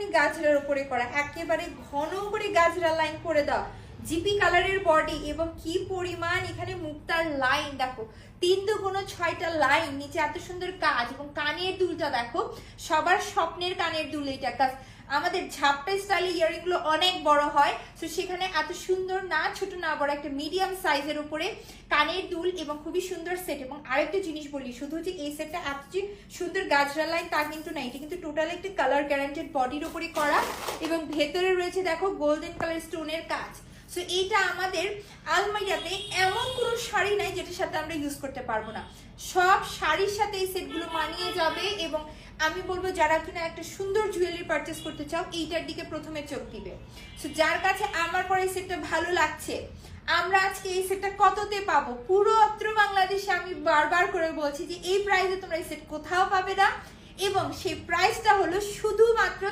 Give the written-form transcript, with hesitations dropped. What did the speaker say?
মানে গাজরার উপরে করা, একেবারে ঘন করে গাজরা লাইন করে দাও, জিপি কালারের বডি এবং কি পরিমাণ এখানে মুক্তার লাইন দেখো, 3 দুগুণ 6টা লাইন, নিচে এত সুন্দর কাজ এবং কানের দুলটা দেখো, সবার স্বপ্নের কানের দুল এটা। কাজ আমাদের ঝাপটা স্টাইলে ইয়ারিং গুলো অনেক বড় হয়, তো সেখানে এত সুন্দর না ছোট না বড় একটা মিডিয়াম সাইজের উপরে কানের দুল এবং খুবই সুন্দর সেট। এবং আরেকটা জিনিস বলি, শুধু যে এই সেটটা এত যে সুন্দর গাজরা লাইন তা কিন্তু না, এটা কিন্তু টোটাল একটা কালার গ্যারান্টেড বডির উপরে করা এবং ভেতরে রয়েছে দেখো গোল্ডেন কালার স্টোনের কাজ। সো এইটা আমাদের আলমারিয়াতে এমন কোনো শাড়ি নাই যেটার সাথে আমরা ইউজ করতে পারবো না, সব শাড়ির সাথে এই সেটগুলো মানিয়ে যাবে। এবং আমি বলবো যারা কিনা একটা সুন্দর জুয়েলারি পারচেস করতে চাও এইটার দিকে প্রথমে চোখ দিবে। সো যার কাছে আমার পরে এই সেটটা ভালো লাগছে, আমরা আজকে এই সেটটা কততে পাবো, পুরো অত্র বাংলাদেশে আমি বারবার করে বলছি যে এই প্রাইসে তোমরা এই সেট কোথাও পাবে না, এবং সেই প্রাইসটা হলো শুধুমাত্র